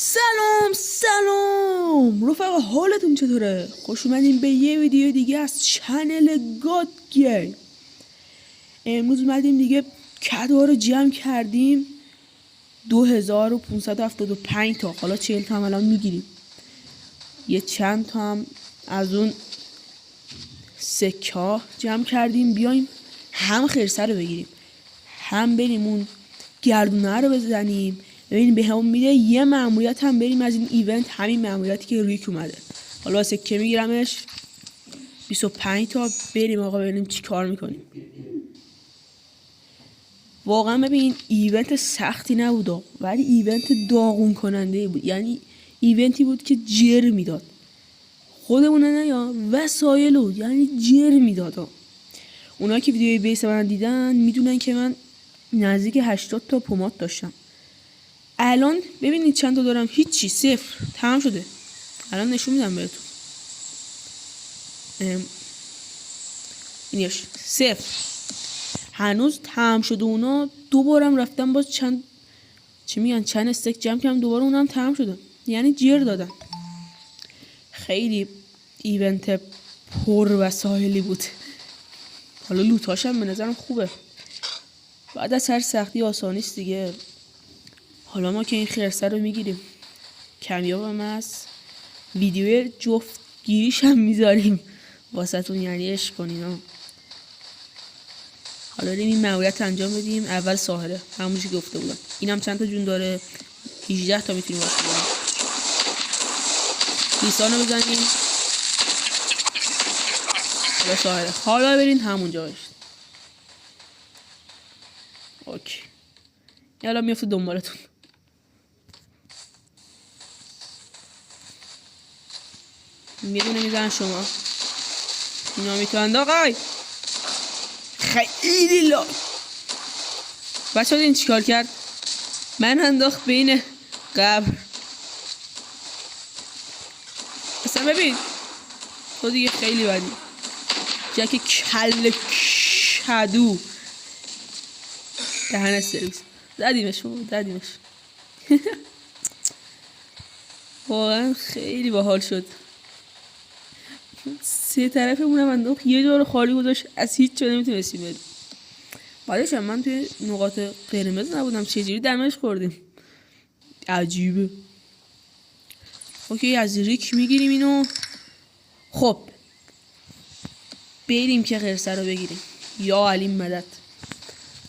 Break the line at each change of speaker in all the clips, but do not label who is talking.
سلام رفقا، حالتون چطوره؟ خوش اومدین به یه ویدیو دیگه از چنل گاد گیم. امروز اومدیم دیگه کدوها رو جمع کردیم 2575 تا. حالا 40 تا هم الان میگیریم، یه چند تا هم از اون سکه ها جمع کردیم. بیایم هم خرسه رو بگیریم، هم بریم اون گردونه رو بزنیم ببینیم به همون میده. یه مأموریت هم بریم از این ایونت، همین مأموریتی که ریک اومده. حالا سکه میگیرمش 25 تا. بریم آقا ببینیم چی کار میکنیم. واقعا ببین ایونت سختی نبود ولی ایونت داغون کننده بود. یعنی ایونتی بود که جر میداد، خودمونه نه یا وسایل بود، یعنی جر میداد. اونا که ویدیوی بیس من دیدن میدونن که من نزدیک 80 تا پومات داشتم. الان ببینید چند تا دارم، هیچی، صفر، تمام شده. الان نشون میدم بهتون، اینش صفر، هنوز تمام شده. اونا دوبارم رفتم باز چند چند استک جمع کردم، دوباره اونم تمام شده. یعنی جیر دادن. خیلی ایونت پر وسایلی بود. حالا لوتاشم به نظرم خوبه. بعد از هر سختی آسانیست دیگه. حالا ما که این خرسه رو میگیریم، کمیاب هم هست، ویدیو جفت گیریش هم میذاریم واسه تون، یعنی عشق کنین. حالا بریم این مأموریت انجام بدیم. اول ساحره، همونجوری که گفته بودم. اینم چند تا جون داره، 18 تا میتونیم واسه بزنیم. لیسانو بزنیم. حالا ساحره، حالا برین همونجا باشید. اوکی، یالا میفته دنبالتون. میدونه میزن شما، اینا میتونند آقای. خیلی لا بچه ها، این چیکار کرد؟ من انداخت بین قبر. اصلا ببین تو دیگه خیلی بدی، جک کل کدو دهن سرویس. زدیمش واقعا خیلی باحال شد. سه طرفمونم انداخت، یه جا رو خالی گذاشت، از هیچ جا نمیتونستیم بریم. بعدش من توی نقاط قرمز نبودم، چجوری دمش خوردیم؟ عجیبه. اوکی، از ریک میگیریم اینو. خب بریم که خرسه رو بگیریم. یا علی مدد.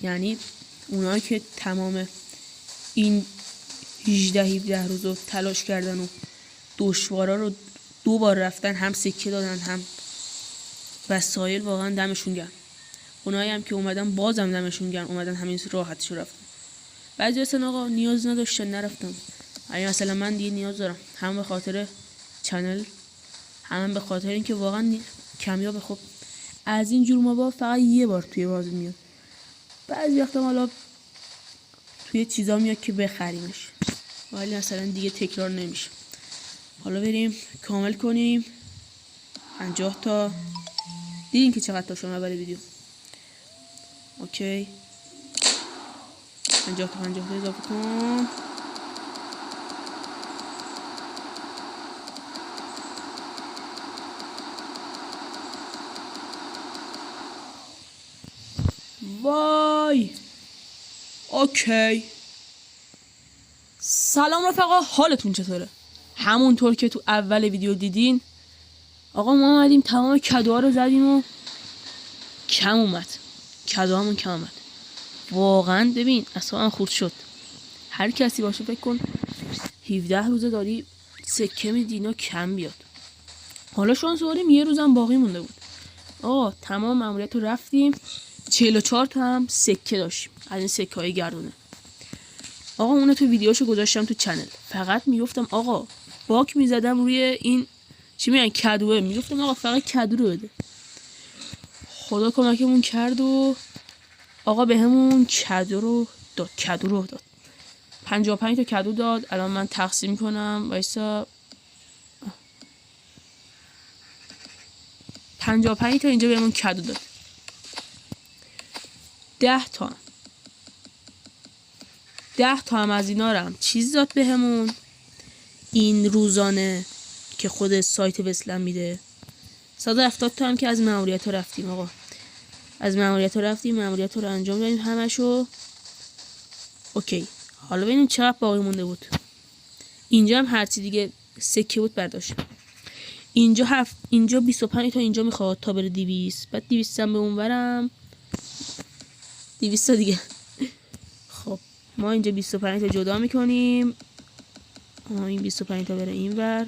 یعنی اونا که تمام این 18 روز رو تلاش کردن و دشوارا رو 2 بار رفتن، هم سکه دادن هم وسایل، واقعا دمشون گرم. اونایی هم که اومدن بازم دمشون گرم، اومدن همین راحتشو رفتن. بعضی اصلا آقا نیاز نداشتن نرفتن. اگه مثلا من دیگه نیاز دارم، هم به خاطر چنل، هم به خاطر اینکه واقعا کمیاب. خب از این جور مابا فقط یه بار توی بازی میاد. بعضی وقتا حالا توی چیزا میاد که بخریمش، ولی مثلا دیگه تکرار نمیشه. حالا بریم کامل کنیم 50 تا. دیدین که چقدر تا شما اول ویدیو. اوکی، 50 تا اضافه کن. وای اوکی. سلام رفقا، حالتون چطوره؟ همونطور که تو اول ویدیو دیدین آقا، ما اومدیم تمام کدوها رو زدیم و کم اومد. کدوهامون کم اومد. واقعا ببین اصلا خورد شد. هر کسی باشه فکر کن 17 روزه داری سکه میدی اینا کم بیاد. حالا شانس آوردیم یه روزم باقی مونده بود. تمام مأموریت رو رفتیم. 44 تا هم سکه داشتیم از این سکه های گردونه. آقا اون تو ویدیوشو گذاشتم تو چنل. فقط میگفتم آقا باک میزدم روی این چی میگن کدوه، میگفتم آقا فقط کدو رو بده. خدا کمکمون کرد و آقا به همون کدو رو داد. 55 تا کدو داد. الان من تقسیم کنم وایسا. 55 تا اینجا بهمون کدو داد. 10 تا هم از اینا رو هم چیز داد بهمون. این روزانه که خود سایت وسلم میده. 170 تا هم که از ماموریت ها رفتیم آقا. از ماموریت ها رفتیم، ماموریت ها رو انجام دادیم همشو. اوکی، حالا ببینیم چقدر باقی مونده بود. اینجا هم هرچی دیگه سکه بود برداشت. اینجا 25 تا اینجا میخواد تا بره 200. بعد 200 هم به اون برم 200 تا دیگه. خب ما اینجا 25 تا جدا میکنیم. این 25 تا بره این ور.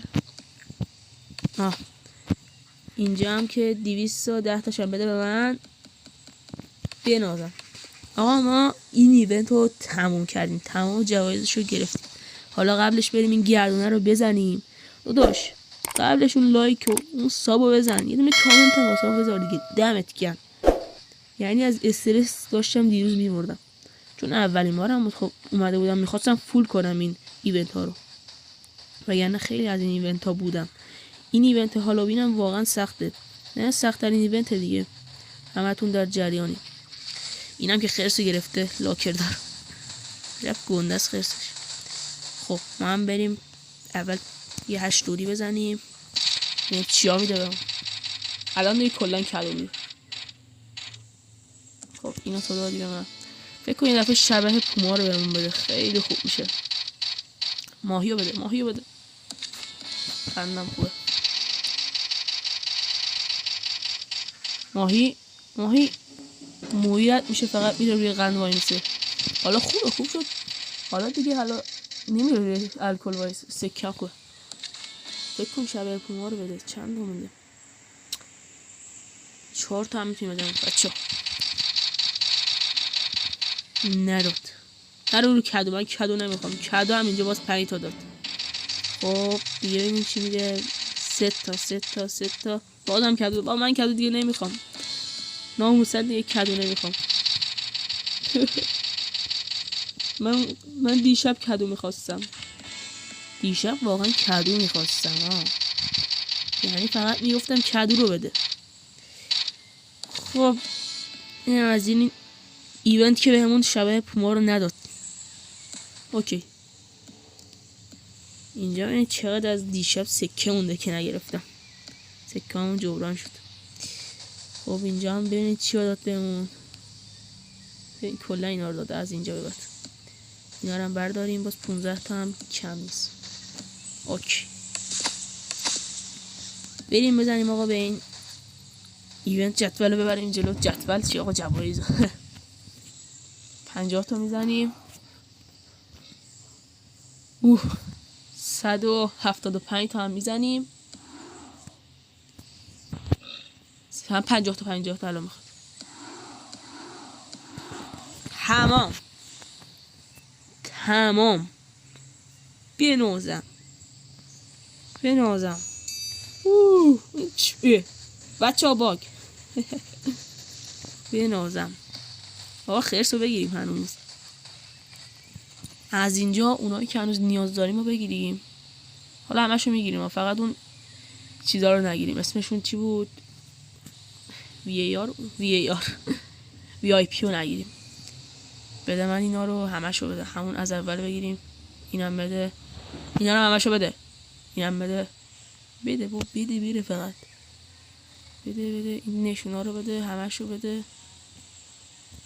اینجا هم که 210 تاش هم بده به من. بنازم آقا ما این ایونت رو تموم کردیم، تمام جوایزش رو گرفتیم. حالا قبلش بریم این گردونه رو بزنیم. داداش قبلش اون لایک و اون سابو بزن، یه دونه کامنت هم واسه بذار دیگه. دمت گرم. یعنی از استرس داشتم دیروز میمردم، چون اولین بارم خب اومده بودم میخواستم فول کنم این ایونت ها رو، وگرنه خیلی از این ایونت ها بودم. این ایونت هالووین هم واقعا سخته، نه سخت‌ترین ایونت دیگه. همتون در جریانی. اینم که خرس گرفته لاکر دار، رفت گنده است خرسش. خب ما هم بریم اول یه 8 دوری بزنیم. این چیا میده بهم؟ الان دیگه کلا کدو میده. خب اینو تو دادی به من. فکر کنم این دفعه شبه پوما رو بهمون بده، خیلی خوب میشه. ماهیو بده، ماهیو بده. خندم خوبه. ماهی مویت میشه، فقط میره روی قند وای میسه. حالا خوب شد. حالا دیگه نمیره روی الکل وایس. سکه خوبه. فکر کنم شبه پوما رو بده. چند تا مونده؟ 4 تا هم میتونیم بدم بچه. نداد. رو کدو. من کدو نمیخوام. کدو هم اینجا باز 5 تا داد. خب دیگه ببینیم چی میده. 3 تا بازم کدو. با من کدو دیگه نمیخوام. ناموسن دیگه کدو نمیخوام. من دیشب کدو میخواستم. دیشب واقعا کدو میخواستم. یعنی فقط میگفتم کدو رو بده. خب این از این ایونت که بهمون شبه پوما رو نداد. اوکی. اینجا ببینید چقدر از دیشب سکه مونده که نگرفتم. سکه همون جبران شد. خب اینجا هم ببینید چی داد بهمون. کلا اینا رو داده از اینجا به بعد. اینا رو هم برداریم. باز 15 تا هم کم نیست. اوکی. بریم بزنیم آقا به این ایونت. جدول ببریم جلو. جدول چی آقا؟ جوایز. 50 تا میزنیم. 175 تا هم میزنیم. هم 50 تا الان میخواد. تمام. بنازم. بچه ها باگ. بنازم. آقا خرس رو بگیریم هنوز. از اینجا اونایی که هنوز نیاز داریم رو بگیریم. حالا همشو میگیریم، فقط اون چیزا رو نگیریم. اسمشون چی بود؟ VIP رو نگیریم. بده من اینا رو همشو بده. همون از اول بگیریم. اینم بده. اینا رو همشو بده. اینم بده. بده فقط. بده این نشونا رو بده. همشو بده.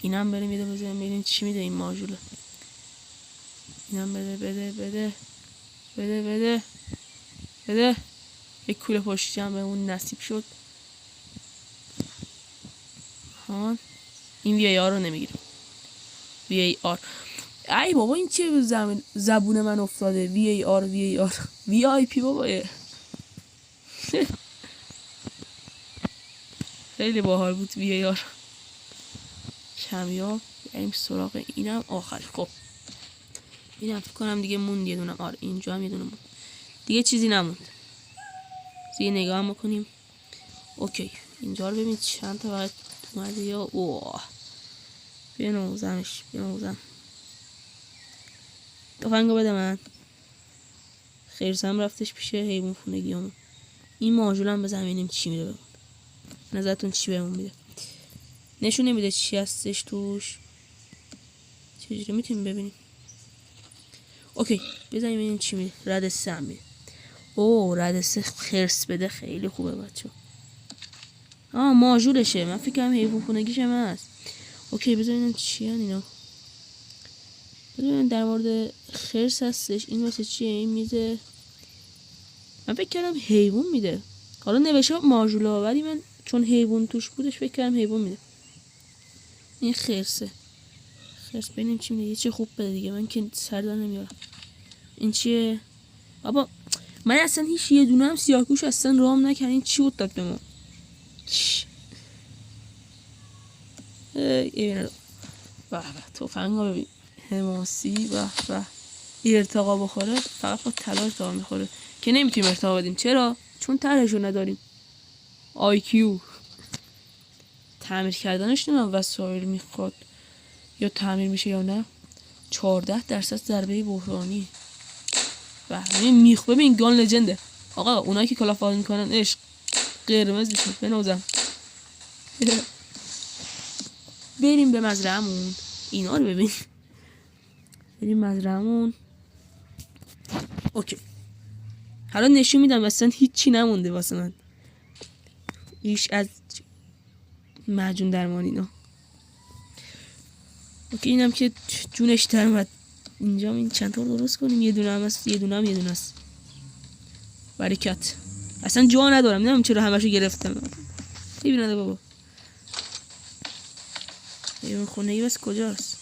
اینم بریم میده بزنیم ببینیم چی میده این ماژوله. اینم بده. یک کوله پشتی هم به اون نصیب شد. این VAR رو نمیگیرم. VAR ای بابا این چه زبون من افتاده. VAR VIP بابا. خیلی باحال بود VAR. کمیاب. بریم سراغ اینم آخر. خب اینم فکر کنم دیگه موند یه دونه. آره اینجا هم یه دونه موند. دیگه چیزی نموند. یه نگاه هم بکنیم. اوکی اینجا رو ببین چند تا وقت اومده. یا اوه بنوزمش. تفنگو بده من. خیرسم رفتش پیشه حیوان خونگی همون. این ماژول هم بزن ببینیم چی میده بهمون. نظرتون چی بهمون میده؟ نشون نمیده چی هستش توش. چجوری میتونیم ببینیم؟ اوکی بزنیم ببینیم چی میده. رد 3 میده. او ردسه خرس بده خیلی خوبه بچه. ماژولشه، من فکر کنم حیوان خونگیش هم هست. اوکی بذارینم چی هن اینا. بذارینم در مورد خرس هستش. این واسه چیه؟ این میزه. من فکر کردم حیوان میده، حالا نوشته ماژوله ولی من چون حیوان توش بودش فکر کردم حیوان میده. این خرسه. خرس ببینیم چی میده. یه چه خوب بده دیگه، من که سردار نمیارم. این چیه بابا؟ من اصلا هیچ یه دونه هم سیاهگوش اصلا رام نکردم. این چی بود داد به ما؟ به به تفنگا ببین حماسی. به به ارتقا بخوره فقط با طلا ارتقا میخوره که نمیتونیم ارتقا بدیم. چرا؟ چون طرحشو نداریم. IQ تعمیر کردنش نمیدونم وسایل میخواد یا تعمیر میشه یا نه. 14% ضربه بحرانی. ببین میخ ببین گان لجنده آقا. اونایی که کلافاز میکنن عشق قرمز میشه. بنوزم بریم به مزرعمون. اینا رو ببین. بریم مزرعمون. اوکی حالا نشون میدم اصلا هیچی نمونده واسه من. هیچ از معجون درمان اینا. اوکی اینم که جونش در اومد. اینجا این چند تا درست کنیم. یه دونه هم هست، یه دونه هست. برکت. اصلا جا ندارم، نمیدونم چرا همشو گرفتم. ببینید بابا این خونه ای بس کجاست؟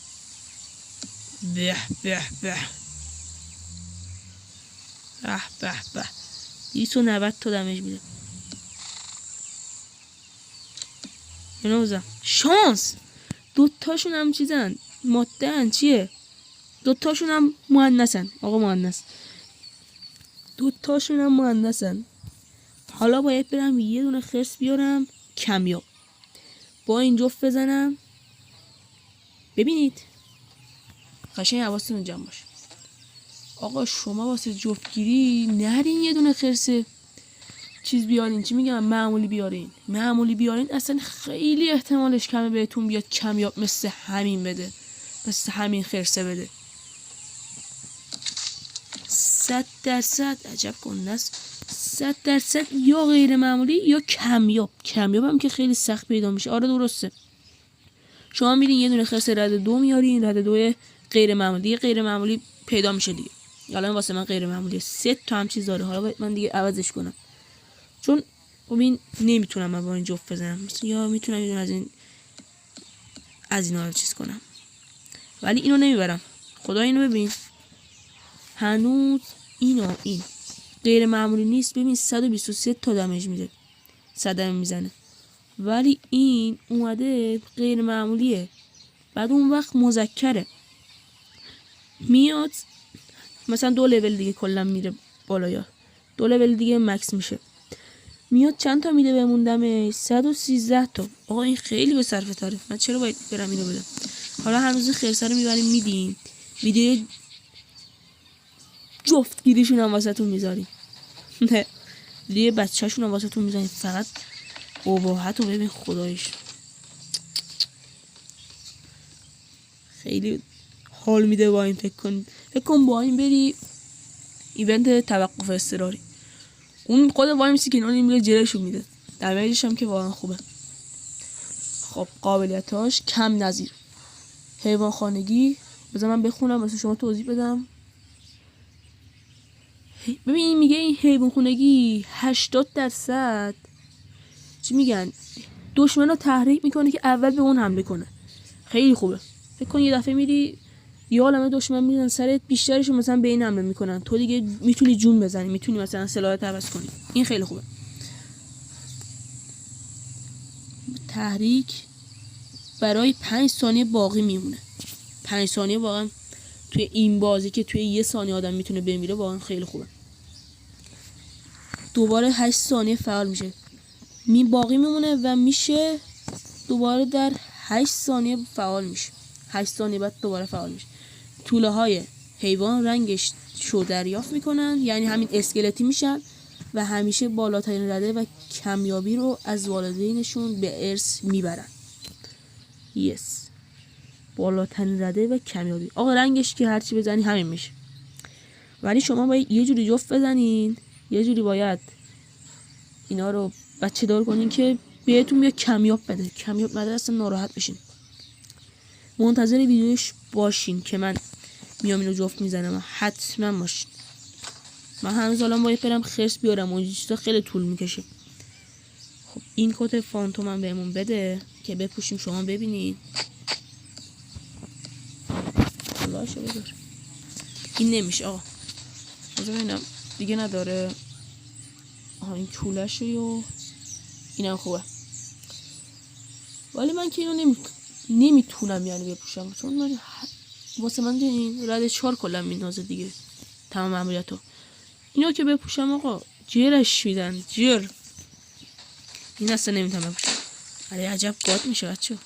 به به به به به به 290 تا دمیج میده. اینو شانس. دوتاشون هم چیزن ماده ان. چیه؟ دوتاشون هم مؤنثن آقا. مؤنث دوتاشون هم مؤنثن. حالا باید برم یه دونه خرس بیارم کمیاب با این جفت بزنم. ببینید قشنگ حواستون جمع باشه آقا. شما واسه جفتگیری نرین یه دونه خرس چیز بیارین. چی میگم؟ معمولی بیارین. اصلا خیلی احتمالش کمه بهتون بیاد کمیاب مثل همین بده، مثل همین خرسه بده. 100% عجب کنده است. 100% یا غیر معمولی یا کمیاب. کمیاب هم که خیلی سخت پیدا میشه. آره درسته. شما میرین یه دونه خرس رد 2 میارین، رد 2 غیر معمولی. غیر معمولی پیدا میشه دیگه. حالا واسه من غیر معمولی 3 تا هم چیز داره. حالا من دیگه عوضش کنم چون ببین نمیتونم من با این جفت بزنم. یا میتونم یه دونه از اینا رو چیز کنم ولی اینو نمیبرم. خدا اینو ببین هنوز این غیر معمولی نیست. ببین 123 تا دمیج میده. 100 دمیج میزنه ولی این اومده غیر معمولیه. بعد اون وقت مذکره میاد مثلا 2 لول دیگه کلا میره بالا یا 2 لول دیگه مکس میشه. میاد چند تا میده بهمون دمیج؟ 113 تا. آقا این خیلی به صرفه تره. من چرا باید برم اینو بدم؟ حالا هنوز خرسه رو میبریم میدیم. ویدیو جفتگیریشون هم واسهتون میذاریم. نه ویدیو بچه‌شون هم واسهتون میذاریم. فقط اباحت رو ببین خدایش. خیلی حال میده با این. فکر کن با این بری ایونت توقف اضطراری. اون خود وای میسی که اینو میگه جلشون میده. دمیجش هم که واقعا خوبه. خب قابلیتاش کم نظیر. حیوان خانگی بذار من بخونم واسه شما توضیح بدم. ببین میگه این حیوان خانگی 80% چی میگن دشمن رو تحریک میکنه که اول به اون حمله کنه. خیلی خوبه. فکر کن یه دفعه میری یه عالمه دشمن میرن سرت، بیشترشون مثلا به این حمله میکنن، تو دیگه میتونی جون بزنی، میتونی مثلا سلاحت عوض کنی. این خیلی خوبه. تحریک برای 5 ثانیه باقی میمونه. 5 ثانیه واقعا توی این بازی که توی 1 ثانیه آدم میتونه بمیره واقعا خیلی خوبه. دوباره 8 ثانیه فعال میشه. باقی میمونه و میشه دوباره در 8 ثانیه فعال میشه. 8 ثانیه بعد دوباره فعال میشه. توله های حیوان رنگش شو دریافت میکنن، یعنی همین اسکلتی میشن و همیشه بالاترین رده و کمیابی رو از والدینشون به ارث میبرن. یس بالاترین رده و کمیابی. آقا رنگش که هرچی بزنی همین میشه، ولی شما باید یه جوری جفت بزنین یه جوری باید اینا رو بچه دار کنین که بهتون بیا کمیاب بده. کمیاب بده اصلا ناراحت بشین. منتظر ویدیوش باشین که من میام اینو جفت میزنم. حتما باشین. من هنوز الان باید برم خرس بیارم و چیزا خیلی طول میکشه. خب این کت فانتوم هم بهمون بده که بپوشیم شما ببینین. خلاصه بذار. این نمیشه آقا. بذار ببینم دیگه نداره. این چولشه و اینم خوبه. ولی من که اینو نمیتونم یعنی بپوشم، چون من واسه من این رد 4 کلا مینازه دیگه تمام عملیاتو. اینو که بپوشم آقا جرش میدن جر. این اصلا نمیتونم بپوشم. علی عجب گاد میشه بچه.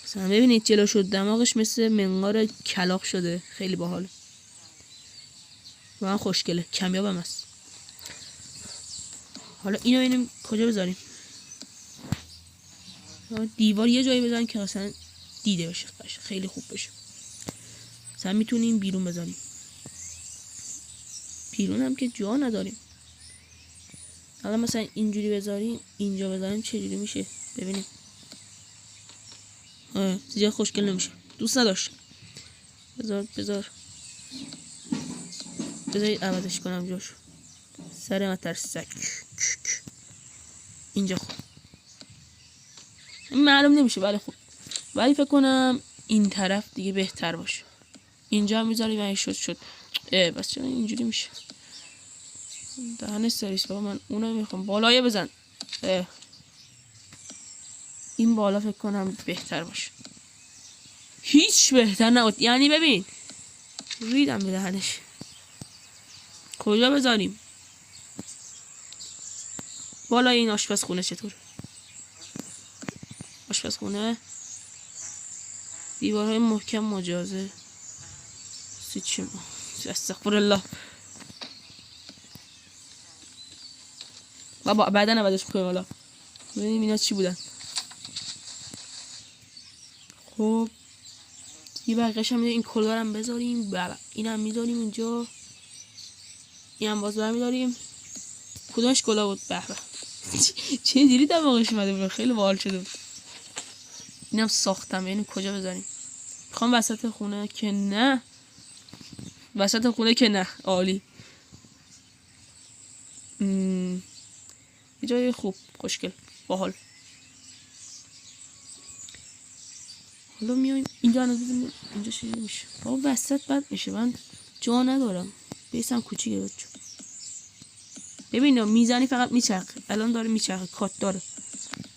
مثلا ببینید جلو شد دماغش مثل منقار کلاق شده. خیلی باحال. واقعا خوشگله. کمیابم هست. حالا اینو کجا بذاریم؟ دیوار یه جایی بذاریم که مثلا دیده بشه. خیلی خوب بشه. مثلا میتونیم بیرون بذاریم. بیرون هم که جا نداریم. حالا مثلا اینجوری بذاریم، اینجا بذاریم چه جوری میشه ببینیم. زیاد خوشگل نمیشه. دوست نداشت. بذار عوضش کنم جاشو. سر مترسک. اینجا خوب. معلوم نمیشه ولی خوب. ولی فکر کنم این طرف دیگه بهتر باشه. اینجا هم میذاریم و شد. بس چرا اینجوری میشه؟ دهن سریس بابا من اونو میخوام. بالایه بزن. این بالا فکر کنم بهتر باشه. هیچ بهتر نبود. یعنی ببین ریدم به دهنش. کجا بذاریم؟ بالای این آشپزخونه چطور؟ آشپزخونه دیوارهای محکم مجازه. استغفر الله. بابا بعدا عوضش میکنیم. حالا ببینیم اینا چی بودن. خب یه بقیه‌اش هم این کلارم بذاریم. بابا اینم میذاریم اونجا. اینم باز برمی‌داریم. کدومش کلا بود؟ به به. چه جوری دماغش اومده بود. خیلی باحال شده بود. اینم ساختم. یعنی کجا بذاریم؟ میخوام وسط خونه که نه. وسط خونه که نه. عالی. یه جای خوب خوشگل باحال. حالا میایم اینجا بزنیم. اینجا چه میشه؟ بابا وسط بد میشه. من جا ندارم. بیسم کوچیکه بچه. ببین میزنی فقط میچرخه. الان داره میچرخه. کات داره.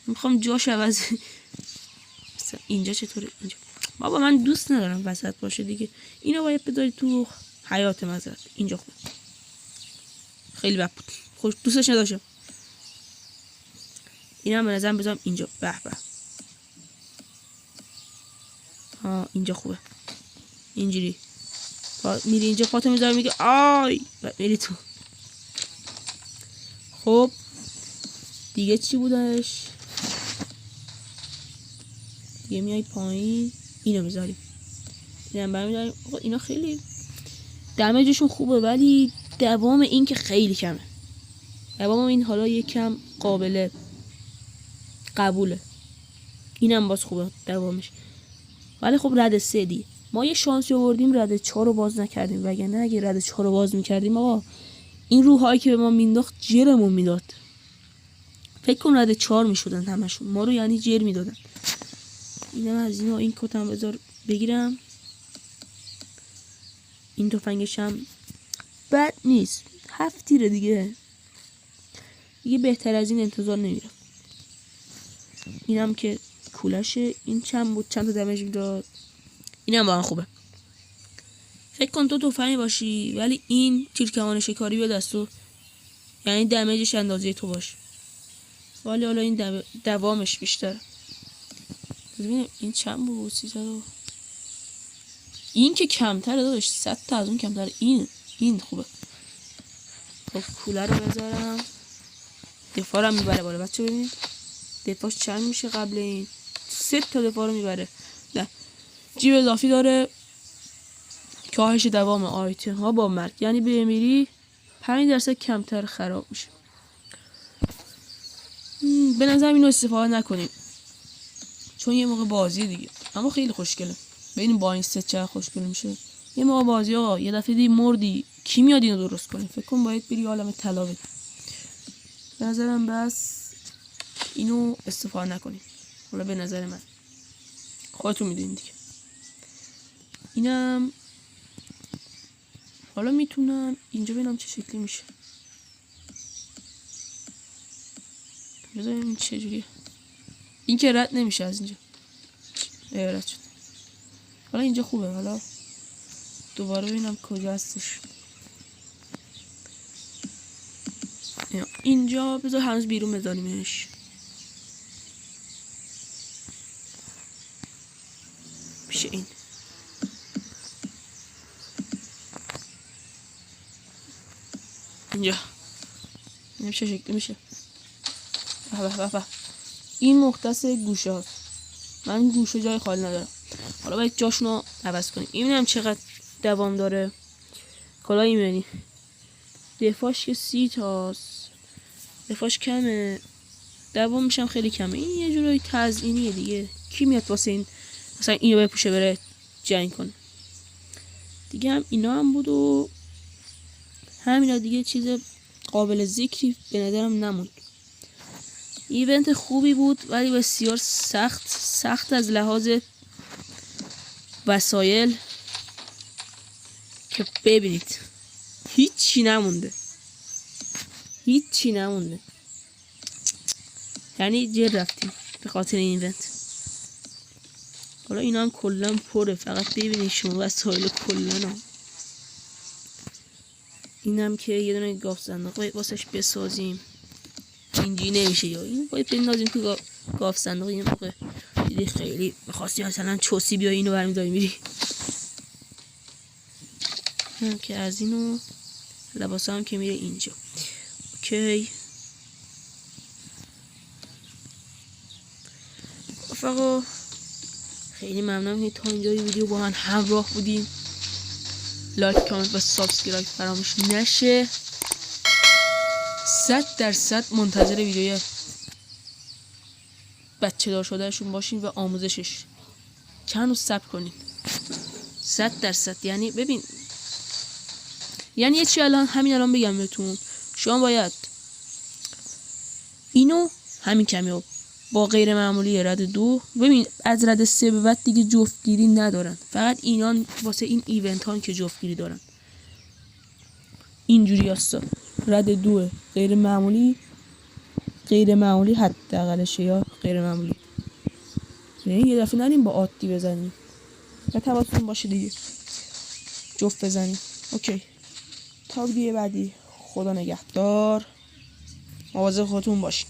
میخوام جاش عوض. اینجا چطوره؟ اینجا بابا من دوست ندارم وسط باشه دیگه. اینو باید بذاری تو حیات مزرعه. اینجا خوب. خیلی بد بود. خوش دوستش نداشتم. اینم به نظرم بذارم اینجا. به به. اینجا خوبه. اینجوری میری اینجا پاتو میذاری میگه آی میری تو. خب دیگه چی بودش؟ دیگه میای پایین. اینو میذاریم. اینم برمیداریم. اینا خیلی دمیجشون خوبه ولی دوام این که خیلی کمه. دوام این حالا یکم قابل قبوله. اینم باز خوبه دوامش. ولی خب رد 3 دی. ما یه شانسی آوردیم رد 4 رو باز نکردیم. وگرنه اگه رد 4 رو باز میکردیم آقا این روحایی که به ما مینداخت جرمون میداد. فکر کن رد 4 میشدن همشون. ما رو یعنی جر میدادن. اینم از اینا. این کتم بذار بگیرم. این تفنگش هم بد نیست. 7 تیره دیگه بهتر از این انتظار نمیرم. اینم که کولشه. این چند بود؟ چند تا دمیج میداد. اینم واقعا خوبه. فکر کن تو تفنگ باشی ولی این تیرکمان شکاری به دستو، یعنی دمیجش اندازه تو باشه. ولی حالا این دوامش بیشتر. ببینیم این چند بود؟ 300. این که کمتره داداش. 100 تا از اون کمتره. این خوبه. خب کوله رو بذارم. دفاع هم میبره بالا بچه. ببینید دفاعش چند میشه قبل این. 3 تا دفاع رو میبره. نه جیب اضافی داره. کاهش دوام آیتم ها با مرگ. یعنی بمیری 5% کمتر خراب میشه. به نظرم اینو استفاده نکنیم چون یه موقع بازی دیگه، اما خیلی خوشگله. ببینیم با این ست چقدر خوشگل میشه. یه موقع بازی آقا یه دفعه دی مردی، کی میاد اینو درست کنه؟ فکر کنم باید بری عالم طلا بدی. به نظرم بس اینو استفاده نکنیم. حالا به نظر من خودتون میدونید دیگه. اینم حالا میتونم اینجا ببینم چه شکلی میشه. بذاریم این چجوریه. این که رد نمیشه از اینجا. رد شد. حالا اینجا خوبه. حالا دوباره ببینم کجا هستش. اینجا بذار هنوز بیرون بذاریمش. میشه این. اینجا این چه شکلی میشه؟ به این مختص گوشه هاست. من گوشه جای خالی ندارم. حالا باید جاشونو عوض کنیم. این هم چقدر دوام داره. کلاه ایمنی دفاعش که 30 تاست، دفاعش کمه، دوامش هم خیلی کمه. این یه جورایی تزیینیه دیگه. کی میاد واسه این مثلا اینو بپوشه بره جنگ کنه دیگه. هم اینا هم بود و همینا دیگه. چیز قابل ذکری به نظرم نموند. ایونت خوبی بود ولی بسیار سخت از لحاظ وسایل که ببینید هیچی نمونده. یعنی جر رفتیم به خاطر این ایونت. حالا اینا هم کلا پره. فقط ببینید شما وسایل کلا. اینم که یه دونه گاف صندوق واسش بسازیم. اینجوری نمیشه. یا این باید بندازیم تو گاف صندوق. این موقع دیدی خیلی بخواستی مثلا چوسی بیا اینو برمیداری میری. هم که از اینو لباس هم که میره اینجا. اوکی. رفقا خیلی ممنونم که تا اینجای ویدیو با من همراه بودین. لایک، کامنت و سابسکرایب فراموش نشه. 100% منتظر ویدیوی بچه دار شدهشون باشین و آموزشش. چند روز صبر کنین. 100%. یعنی ببین، یعنی یه چی همین الان بگم بهتون. شما باید اینو همین کمیاب با غیر معمولی رد 2. ببین از رد 3 به بعد دیگه جفتگیری ندارن. فقط اینا واسه این ایونت ها که جفتگیری دارن. اینجوری هستا. رد 2 غیر معمولی حداقلشه یا غیر معمولی. یعنی یه دفعه نریم با عادی بزنیم. و تواتون باشه دیگه. جفت بزنیم. اوکی. تا ویدیو بعدی. خدا نگهدار. مواظب خودتون باشین.